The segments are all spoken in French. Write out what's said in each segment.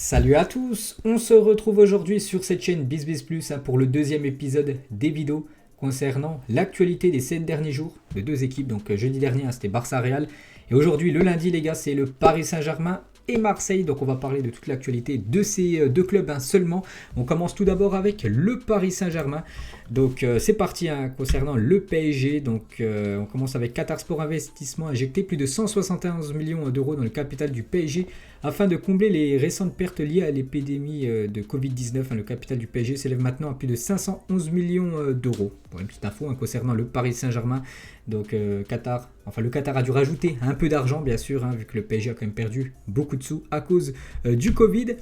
Salut à tous, on se retrouve aujourd'hui sur cette chaîne BizBiz Plus pour le deuxième épisode des vidéos concernant l'actualité des 7 derniers jours de deux équipes. Donc jeudi dernier c'était Barça Real et aujourd'hui le lundi les gars c'est le Paris Saint-Germain et Marseille. Donc on va parler de toute l'actualité de ces deux clubs seulement. On commence tout d'abord avec le Paris Saint-Germain. Donc c'est parti concernant le PSG. Donc on commence avec Qatar Sport Investissement a injecté plus de 171 millions d'euros dans le capital du PSG afin de combler les récentes pertes liées à l'épidémie de Covid-19. Le capital du PSG s'élève maintenant à plus de 511 millions d'euros. Pour une petite info concernant le Paris Saint-Germain. Donc le Qatar a dû rajouter un peu d'argent bien sûr, vu que le PSG a quand même perdu beaucoup de sous à cause du Covid.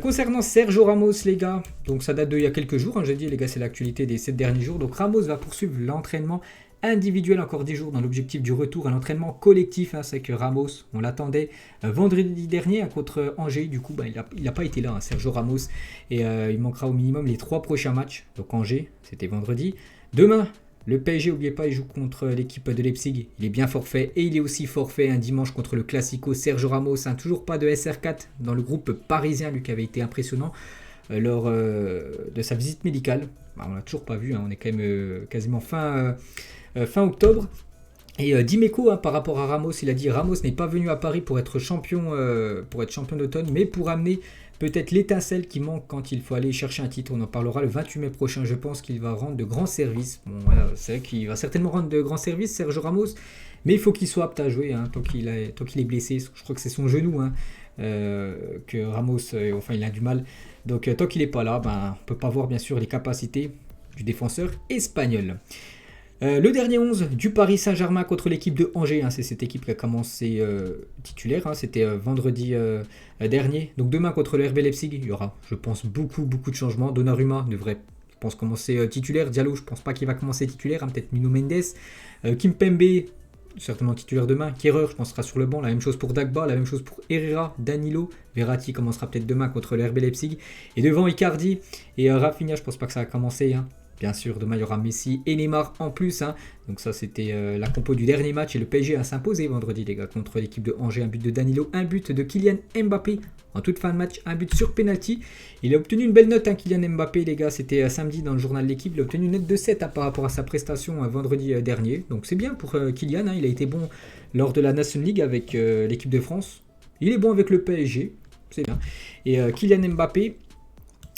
Concernant Sergio Ramos les gars, donc ça date d'il y a quelques jours, j'ai dit les gars c'est l'actualité des 7 derniers jours. Donc Ramos va poursuivre l'entraînement individuel encore 10 jours dans l'objectif du retour à l'entraînement collectif. C'est que Ramos, on l'attendait vendredi dernier contre Angers, du coup il n'a pas été là Sergio Ramos, et il manquera au minimum les 3 prochains matchs. Donc Angers c'était vendredi, demain le PSG, n'oubliez pas, il joue contre l'équipe de Leipzig, il est bien forfait et il est aussi forfait un dimanche contre le Classico. Sergio Ramos, toujours pas de SR4 dans le groupe parisien, lui qui avait été impressionnant lors de sa visite médicale. On l'a toujours pas vu, on est quand même quasiment fin octobre. Et Dimeco, par rapport à Ramos, il a dit Ramos n'est pas venu à Paris pour être champion d'automne, mais pour amener peut-être l'étincelle qui manque quand il faut aller chercher un titre. On en parlera le 28 mai prochain. Je pense qu'il va rendre de grands services. Bon, voilà, c'est vrai qu'il va certainement rendre de grands services, Sergio Ramos, mais il faut qu'il soit apte à jouer tant qu'il est blessé. Je crois que c'est son genou que Ramos, il a du mal. Donc tant qu'il n'est pas là, on ne peut pas voir bien sûr les capacités du défenseur espagnol. Le dernier 11 du Paris Saint-Germain contre l'équipe de Angers, c'est cette équipe qui a commencé titulaire, c'était vendredi dernier. Donc demain contre le RB Leipzig, il y aura, je pense, beaucoup de changements. Donnarumma devrait, je pense, commencer titulaire. Diallo, je pense pas qu'il va commencer titulaire, peut-être Nuno Mendes. Kimpembe, certainement titulaire demain. Kehrer, je pense, sera sur le banc. La même chose pour Dagba, la même chose pour Herrera, Danilo. Verratti commencera peut-être demain contre le RB Leipzig. Et devant Icardi et Rafinha, je pense pas que ça va commencer. Bien sûr, demain il y aura Messi et Neymar en plus. Donc ça c'était la compo du dernier match et le PSG a s'imposé vendredi les gars contre l'équipe de Angers. Un but de Danilo, un but de Kylian Mbappé en toute fin de match, un but sur penalty. Il a obtenu une belle note Kylian Mbappé les gars, c'était samedi dans le journal de l'équipe. Il a obtenu une note de 7 par rapport à sa prestation vendredi dernier. Donc c'est bien pour Kylian, il a été bon lors de la Nations League avec l'équipe de France. Il est bon avec le PSG, c'est bien. Et Kylian Mbappé,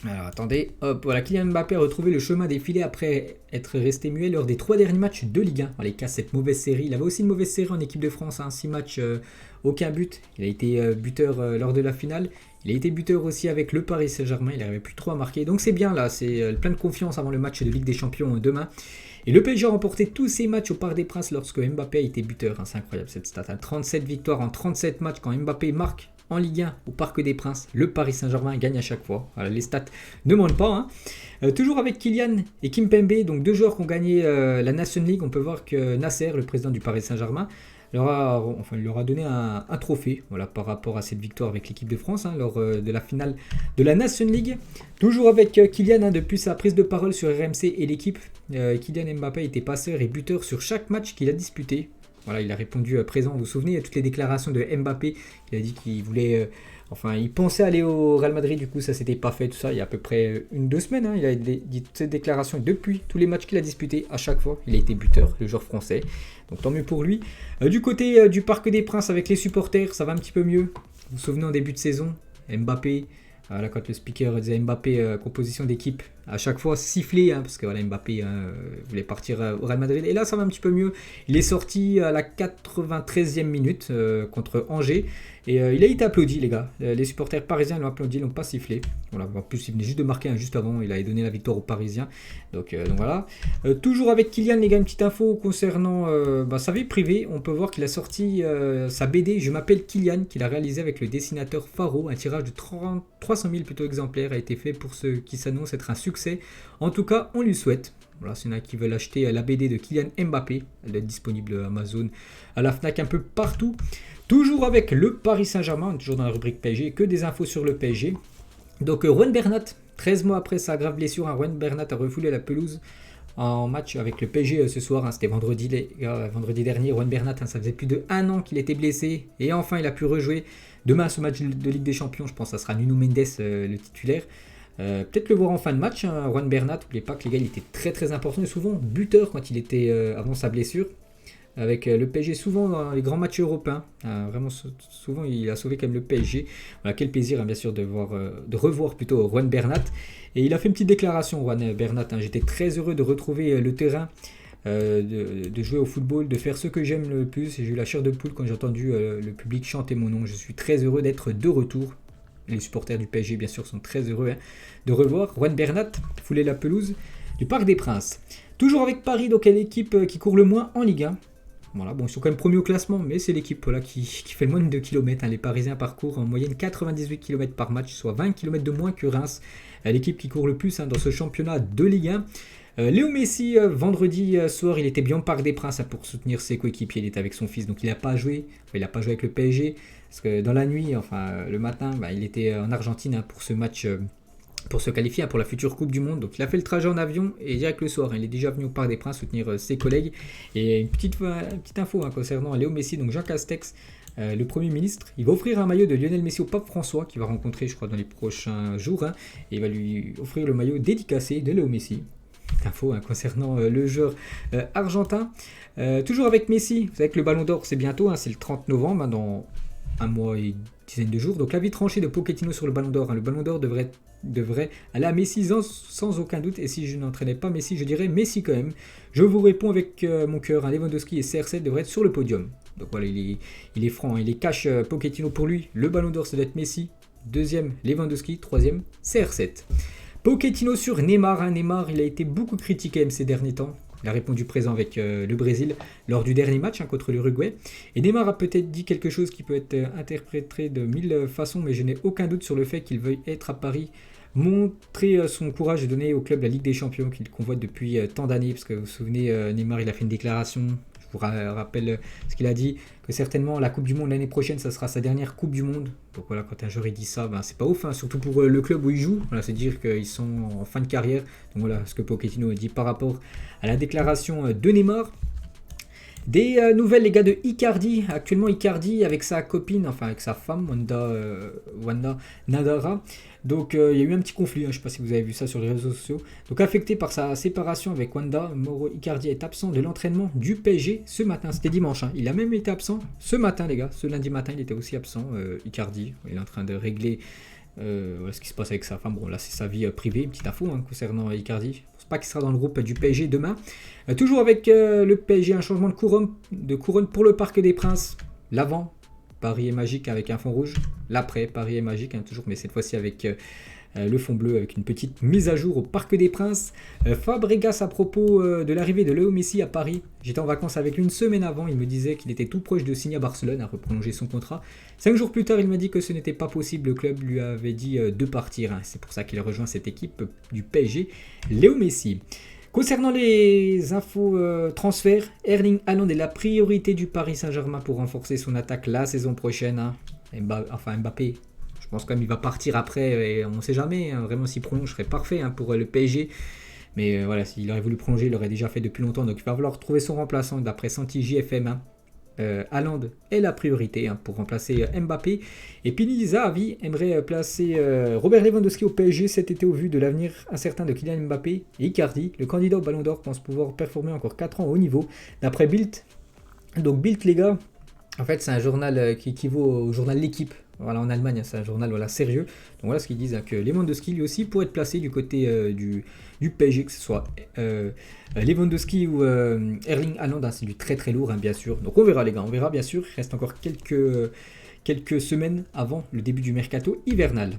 alors attendez, voilà, Kylian Mbappé a retrouvé le chemin des filets après être resté muet lors des 3 derniers matchs de Ligue 1. Il casse cette mauvaise série. Il avait aussi une mauvaise série en équipe de France, 6 matchs, aucun but. Il a été buteur lors de la finale. Il a été buteur aussi avec le Paris Saint-Germain. Il n'arrivait plus trop à marquer. Donc c'est bien là, c'est plein de confiance avant le match de Ligue des Champions demain. Et le PSG a remporté tous ses matchs au Parc des Princes lorsque Mbappé a été buteur. C'est incroyable cette stat. 37 victoires en 37 matchs quand Mbappé marque. En Ligue 1, au Parc des Princes, le Paris Saint-Germain gagne à chaque fois. Voilà, les stats ne mentent pas. Toujours avec Kylian et Kimpembe, donc 2 joueurs qui ont gagné la Nations League. On peut voir que Nasser, le président du Paris Saint-Germain, il leur a donné un trophée par rapport à cette victoire avec l'équipe de France lors de la finale de la Nations League. Toujours avec Kylian, depuis sa prise de parole sur RMC et l'équipe, Kylian Mbappé était passeur et buteur sur chaque match qu'il a disputé. Voilà, il a répondu présent, vous vous souvenez, à toutes les déclarations de Mbappé. Il a dit qu'il voulait, il pensait aller au Real Madrid, du coup ça s'était pas fait, tout ça, il y a à peu près 1-2 semaines. Il a dit toutes ces déclarations, et depuis tous les matchs qu'il a disputés, à chaque fois, il a été buteur, le joueur français. Donc tant mieux pour lui. Du côté du Parc des Princes, avec les supporters, ça va un petit peu mieux. Vous vous souvenez en début de saison, Mbappé, là, quand le speaker disait Mbappé, composition d'équipe, à chaque fois sifflé, parce que voilà, Mbappé voulait partir au Real Madrid. Et là, ça va un petit peu mieux. Il est sorti à la 93e minute contre Angers. Et il a été applaudi, les gars. Les supporters parisiens l'ont applaudi, ils l'ont pas sifflé. Voilà, en plus, il venait juste de marquer juste avant. Il avait donné la victoire aux Parisiens. Donc voilà. Toujours avec Kylian, les gars, une petite info concernant sa vie privée. On peut voir qu'il a sorti sa BD Je m'appelle Kylian, qu'il a réalisé avec le dessinateur Faro. Un tirage de 300 000 exemplaires a été fait pour ce qui s'annonce être un succès. En tout cas, on lui souhaite. Voilà, s'il y en a qui veulent acheter la BD de Kylian Mbappé, elle est disponible à Amazon, à la Fnac, un peu partout. Toujours avec le Paris Saint-Germain, toujours dans la rubrique PSG, que des infos sur le PSG. Donc Juan Bernat, 13 mois après sa grave blessure, Juan Bernat a refoulé la pelouse en match avec le PSG ce soir. Hein, c'était vendredi dernier. Juan Bernat, ça faisait plus de 1 an qu'il était blessé. Et enfin, il a pu rejouer. Demain, ce match de Ligue des Champions, je pense que ça sera Nuno Mendes, le titulaire. Peut-être le voir en fin de match. Hein, Juan Bernat, n'oubliez pas que les gars, il était très très important et souvent buteur quand il était avant sa blessure. Avec le PSG souvent dans les grands matchs européens. Vraiment souvent il a sauvé quand même le PSG. Voilà, quel plaisir hein, bien sûr de revoir plutôt Juan Bernat. Et il a fait une petite déclaration Juan Bernat. Hein. J'étais très heureux de retrouver le terrain, de jouer au football, de faire ce que j'aime le plus. Et j'ai eu la chair de poule quand j'ai entendu le public chanter mon nom. Je suis très heureux d'être de retour. Les supporters du PSG bien sûr sont très heureux de revoir Juan Bernat fouler la pelouse du Parc des Princes. Toujours avec Paris, donc l'équipe qui court le moins en Ligue 1. Voilà, bon, ils sont quand même premiers au classement, mais c'est l'équipe voilà, qui fait le moins de kilomètres. Hein. Les Parisiens parcourent en moyenne 98 km par match, soit 20 km de moins que Reims. L'équipe qui court le plus hein, dans ce championnat de Ligue 1. Léo Messi, vendredi soir, il était bien au Parc des Princes hein, pour soutenir ses coéquipiers. Il était avec son fils, donc il n'a pas joué. Il n'a pas joué avec le PSG, parce que dans la nuit, le matin, il était en Argentine hein, pour ce match. Pour se qualifier pour la future Coupe du Monde. Donc il a fait le trajet en avion et direct le soir, il est déjà venu au Parc des Princes soutenir ses collègues. Et une petite info hein, concernant Léo Messi, donc Jean Castex, le Premier ministre, il va offrir un maillot de Lionel Messi au pape François, qui va rencontrer je crois dans les prochains jours, hein, et il va lui offrir le maillot dédicacé de Léo Messi. Petite info hein, concernant le joueur argentin. Toujours avec Messi, vous savez que le Ballon d'Or c'est bientôt, hein, c'est le 30 novembre, hein, dans un mois et une dizaine de jours. Donc l'avis tranché de Pochettino sur le Ballon d'Or. Hein. Le Ballon d'Or devrait aller à Messi sans aucun doute. Et si je n'entraînais pas Messi, je dirais Messi quand même. Je vous réponds avec mon cœur. Hein. Lewandowski et CR7 devraient être sur le podium. Donc voilà, il est franc. Hein. Il est cash Pochettino pour lui. Le Ballon d'Or, ça doit être Messi. Deuxième, Lewandowski. Troisième, CR7. Pochettino sur Neymar. Hein. Neymar, il a été beaucoup critiqué ces derniers temps. Il a répondu présent avec le Brésil lors du dernier match hein, contre l'Uruguay. Et Neymar a peut-être dit quelque chose qui peut être interprété de 1000 façons, mais je n'ai aucun doute sur le fait qu'il veuille être à Paris, montrer son courage et donner au club la Ligue des Champions qu'il convoite depuis tant d'années. Parce que vous vous souvenez, Neymar il a fait une déclaration, je vous rappelle ce qu'il a dit, que certainement la Coupe du Monde l'année prochaine, ça sera sa dernière Coupe du Monde. Donc voilà, quand un joueur il dit ça, c'est pas ouf, hein, surtout pour le club où il joue. Voilà, c'est dire qu'ils sont en fin de carrière. Donc voilà ce que Pochettino dit par rapport à la déclaration de Neymar. Des nouvelles les gars de Icardi. Actuellement Icardi avec sa copine, enfin avec sa femme Wanda Nadara. Donc il y a eu un petit conflit, hein, je ne sais pas si vous avez vu ça sur les réseaux sociaux. Donc affecté par sa séparation avec Wanda, Mauro Icardi est absent de l'entraînement du PSG ce matin. C'était dimanche, hein. Il a même été absent ce matin les gars. Ce lundi matin il était aussi absent, Icardi. Il est en train de régler voilà ce qui se passe avec sa femme. Bon là c'est sa vie privée, une petite info hein, concernant Icardi. Je pense pas qu'il sera dans le groupe du PSG demain. Toujours avec le PSG, un changement de couronne pour le Parc des Princes. L'avant, Paris est magique avec un fond rouge. L'après, Paris est magique, hein, toujours, mais cette fois-ci avec le fond bleu, avec une petite mise à jour au Parc des Princes. Fabregas à propos de l'arrivée de Léo Messi à Paris. J'étais en vacances avec lui une semaine avant, il me disait qu'il était tout proche de signer à Barcelone, à reprolonger son contrat. 5 jours plus tard, il m'a dit que ce n'était pas possible, le club lui avait dit de partir. Hein. C'est pour ça qu'il a rejoint cette équipe du PSG, Léo Messi. Concernant les infos transferts, Erling Haaland est la priorité du Paris Saint-Germain pour renforcer son attaque la saison prochaine. Hein. Mbappé, je pense quand même qu'il va partir après, et on ne sait jamais. Hein. Vraiment, s'il prolonge, ce serait parfait hein, pour le PSG. Mais voilà, s'il aurait voulu prolonger, il l'aurait déjà fait depuis longtemps. Donc il va falloir trouver son remplaçant d'après Santi JFM. Hein. Haaland est la priorité hein, pour remplacer Mbappé. Et Pini Zahavi aimerait placer Robert Lewandowski au PSG cet été au vu de l'avenir incertain de Kylian Mbappé et Icardi. Le candidat au Ballon d'Or pense pouvoir performer encore 4 ans au haut niveau. D'après Bild, donc Bild les gars, en fait c'est un journal qui équivaut au journal L'Équipe. Voilà, en Allemagne, c'est un journal voilà, sérieux. Donc voilà ce qu'ils disent, hein, que Lewandowski lui aussi pourrait être placé du côté du PSG, que ce soit Lewandowski ou Erling Haaland, hein, c'est du très très lourd hein, bien sûr. Donc on verra les gars, on verra bien sûr. Il reste encore quelques semaines avant le début du mercato hivernal.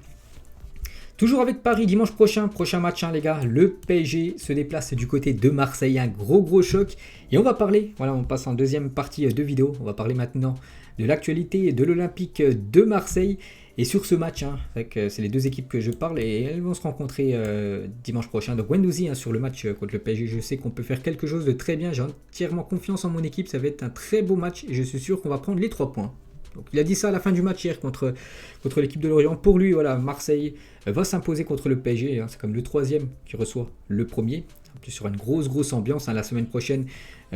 Toujours avec Paris, dimanche prochain match hein, les gars, le PSG se déplace du côté de Marseille, un gros choc. Et on va parler, voilà on passe en deuxième partie de vidéo, on va parler maintenant de l'actualité de l'Olympique de Marseille. Et sur ce match, hein, c'est les deux équipes que je parle et elles vont se rencontrer dimanche prochain. Donc Guendouzi hein, sur le match contre le PSG, je sais qu'on peut faire quelque chose de très bien. J'ai entièrement confiance en mon équipe, ça va être un très beau match et je suis sûr qu'on va prendre les 3 points. Donc il a dit ça à la fin du match hier contre l'équipe de Lorient. Pour lui, voilà, Marseille va s'imposer contre le PSG. Hein, c'est comme le 3e qui reçoit le 1er. En plus, sur une grosse ambiance la semaine prochaine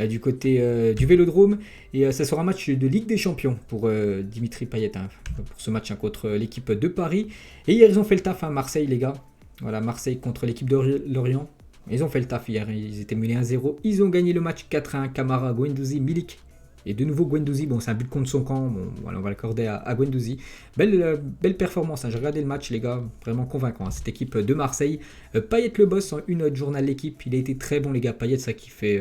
du côté du Vélodrome. Et ça sera un match de Ligue des Champions pour Dimitri Payet, pour ce match contre l'équipe de Paris. Et hier, ils ont fait le taf, Marseille, les gars. Voilà, Marseille contre l'équipe de Lorient. Ils ont fait le taf hier, ils étaient menés 1-0. Ils ont gagné le match 4-1. Camara, Guendouzi, Milik. Et de nouveau Guendouzi, bon c'est un but contre son camp, bon, voilà, on va l'accorder à Guendouzi. Belle performance, j'ai regardé le match les gars, vraiment convaincant, cette équipe de Marseille. Payet le boss, en une note journal l'équipe, il a été très bon les gars, Payet ça qui fait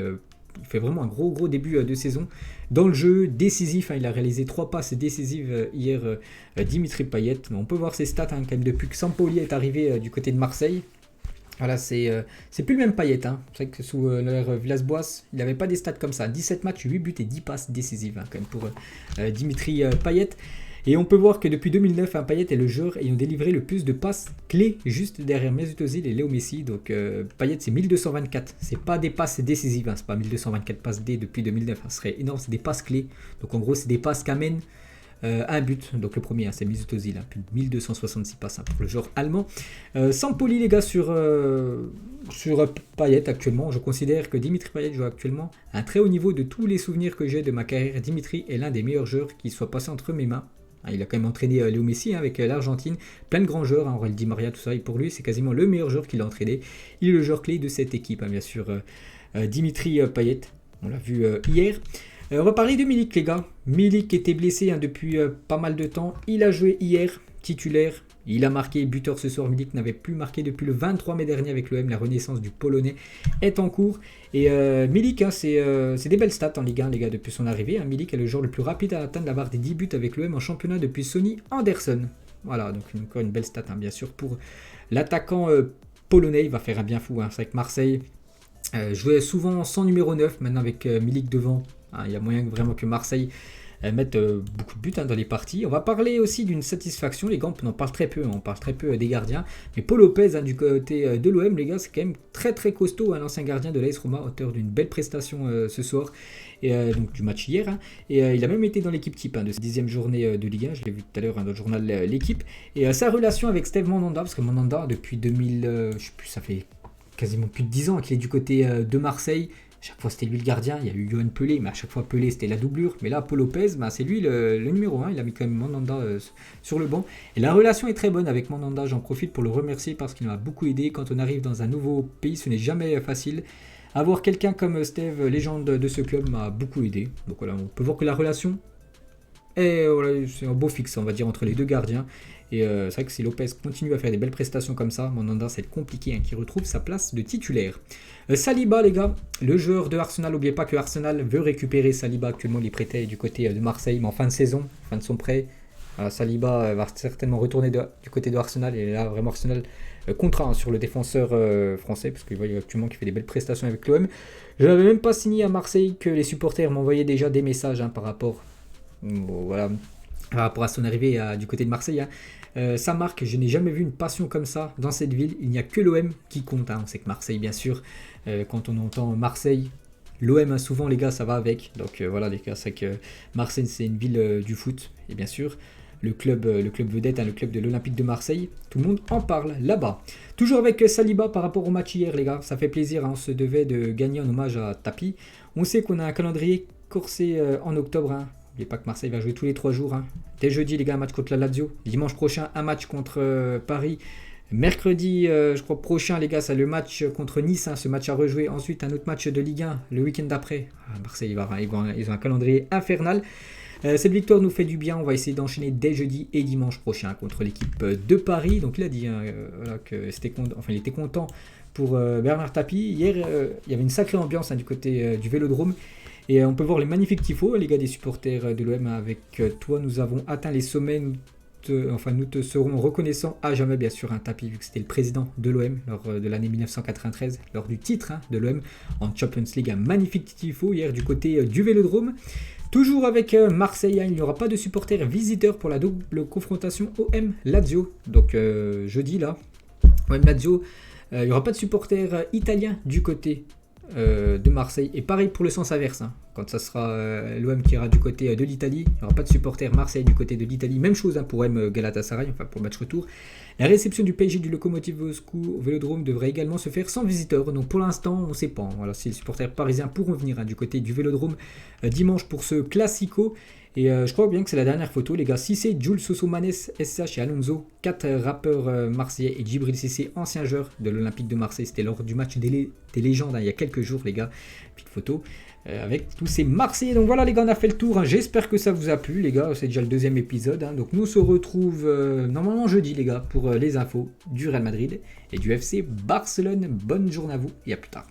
vraiment un gros début de saison. Dans le jeu, décisif, il a réalisé 3 passes décisives hier, Dimitri Payet. On peut voir ses stats quand même depuis que Sampaoli est arrivé du côté de Marseille. Voilà, c'est plus le même Payet. C'est vrai que sous l'ère Villas-Boas, il n'avait pas des stats comme ça. 17 matchs, 8 buts et 10 passes décisives quand même pour Dimitri Payet. Et on peut voir que depuis 2009, Payet est le joueur ayant délivré le plus de passes clés juste derrière Mesut Özil et Léo Messi. Donc Payet, c'est 1224. C'est pas des passes décisives, c'est pas 1224 passes D depuis 2009. Ce serait énorme, c'est des passes clés. Donc en gros, c'est des passes qui amènent un but, donc le premier c'est Mesut Özil, plus de 1266 passes pour le joueur allemand. Sampaoli les gars sur Payet actuellement, je considère que Dimitri Payet joue actuellement à un très haut niveau. De tous les souvenirs que j'ai de ma carrière, Dimitri est l'un des meilleurs joueurs qui soit passé entre mes mains. Il a quand même entraîné Léo Messi avec l'Argentine, plein de grands joueurs, Aurel Di Maria, tout ça, et pour lui c'est quasiment le meilleur joueur qu'il a entraîné. Il est le joueur clé de cette équipe, bien sûr, Dimitri Payet, on l'a vu hier. On va parler de Milik les gars. Milik était blessé depuis pas mal de temps. Il a joué hier, titulaire. Il a marqué buteur ce soir. Milik n'avait plus marqué depuis le 23 mai dernier avec l'OM. La renaissance du Polonais est en cours. Et Milik, c'est des belles stats en Ligue 1 les gars depuis son arrivée. Milik est le joueur le plus rapide à atteindre la barre des 10 buts avec l'OM en championnat depuis Sonny Anderson. Voilà, donc encore une belle stat bien sûr pour l'attaquant polonais. Il va faire un bien fou. C'est vrai que Marseille jouait souvent sans numéro 9. Maintenant avec Milik devant. Il y a moyen vraiment que Marseille mette beaucoup de buts dans les parties. On va parler aussi d'une satisfaction, les gars, on en parle très peu, on parle très peu des gardiens. Mais Paul Lopez, du côté de l'OM, les gars, c'est quand même très costaud, l'ancien gardien de l'AS Roma, auteur d'une belle prestation ce soir, et donc du match hier. Et il a même été dans l'équipe type de cette 10e journée de Ligue 1, je l'ai vu tout à l'heure dans le journal L'équipe. Et sa relation avec Steve Mandanda, parce que Mandanda, depuis 2000, je sais plus, ça fait quasiment plus de 10 ans qu'il est du côté de Marseille. Chaque fois c'était lui le gardien, il y a eu Yoann Pelé, mais à chaque fois Pelé c'était la doublure. Mais là, Paul Lopez, c'est lui le numéro 1, il a mis quand même Mandanda sur le banc. Et la relation est très bonne avec Mandanda, j'en profite pour le remercier parce qu'il m'a beaucoup aidé. Quand on arrive dans un nouveau pays, ce n'est jamais facile. Avoir quelqu'un comme Steve, légende de ce club, m'a beaucoup aidé. Donc voilà, on peut voir que la relation est, voilà, c'est un beau fixe, on va dire, entre les deux gardiens. Et c'est vrai que si Lopez continue à faire des belles prestations comme ça, Mandanda, ça va être compliqué qu'il retrouve sa place de titulaire. Saliba, les gars, le joueur de Arsenal, n'oubliez pas que Arsenal veut récupérer Saliba, actuellement il est prêté du côté de Marseille, mais en fin de saison, fin de son prêt. Saliba va certainement retourner du côté de Arsenal, et là vraiment Arsenal contraint sur le défenseur français, parce qu'il voit actuellement qu'il fait des belles prestations avec l'OM. Je n'avais même pas signé à Marseille que les supporters m'envoyaient déjà des messages par rapport à son arrivée du côté de Marseille. Ça marque, je n'ai jamais vu une passion comme ça dans cette ville. Il n'y a que l'OM qui compte. On sait que Marseille, bien sûr, quand on entend Marseille, l'OM, souvent les gars, ça va avec. Donc voilà les gars, c'est que Marseille, c'est une ville du foot. Et bien sûr, le club vedette, le club de l'Olympique de Marseille, tout le monde en parle là-bas. Toujours avec Saliba par rapport au match hier les gars, ça fait plaisir, on se devait de gagner en hommage à Tapi. On sait qu'on a un calendrier corsé en octobre. N'oubliez pas que Marseille va jouer tous les 3 jours. Dès jeudi, les gars, un match contre la Lazio. Dimanche prochain, un match contre Paris. Mercredi, je crois, prochain, les gars, c'est le match contre Nice. Ce match à rejouer. Ensuite, un autre match de Ligue 1 le week-end d'après. Marseille, ils ont un calendrier infernal. Cette victoire nous fait du bien. On va essayer d'enchaîner dès jeudi et dimanche prochain contre l'équipe de Paris. Donc, il a dit que il était content pour Bernard Tapie. Hier, il y avait une sacrée ambiance du côté du Vélodrome. Et on peut voir les magnifiques tifos, les gars des supporters de l'OM. Avec toi, nous avons atteint les sommets. Nous te serons reconnaissants à jamais, bien sûr, Tapi, vu que c'était le président de l'OM lors de l'année 1993, lors du titre de l'OM en Champions League. Un magnifique tifo hier du côté du Vélodrome. Toujours avec Marseille, il n'y aura pas de supporters visiteurs pour la double confrontation OM-Lazio. Donc jeudi, là, OM-Lazio, il n'y aura pas de supporters italiens du côté de Marseille, et pareil pour le sens inverse. quand ça sera l'OM qui ira du côté de l'Italie. Il n'y aura pas de supporters Marseille du côté de l'Italie. Même chose pour M Galatasaray, enfin pour le match retour. La réception du PSG du Lokomotiv Moscou au Vélodrome devrait également se faire sans visiteurs. Donc pour l'instant, on ne sait pas. Voilà, si les supporters parisiens pourront venir du côté du Vélodrome dimanche pour ce Classico. Et je crois bien que c'est la dernière photo, les gars. Cissé, Jules, Sosomanes, SH et Alonso, 4 rappeurs marseillais et Djibril Cissé, ancien joueur de l'Olympique de Marseille. C'était lors du match des légendes, il y a quelques jours, les gars. Petite photo avec tous ces Marseillais. Donc voilà, les gars, on a fait le tour. J'espère que ça vous a plu, les gars. C'est déjà le deuxième épisode. Donc nous on se retrouve normalement jeudi, les gars, pour les infos du Real Madrid et du FC Barcelone. Bonne journée à vous et à plus tard.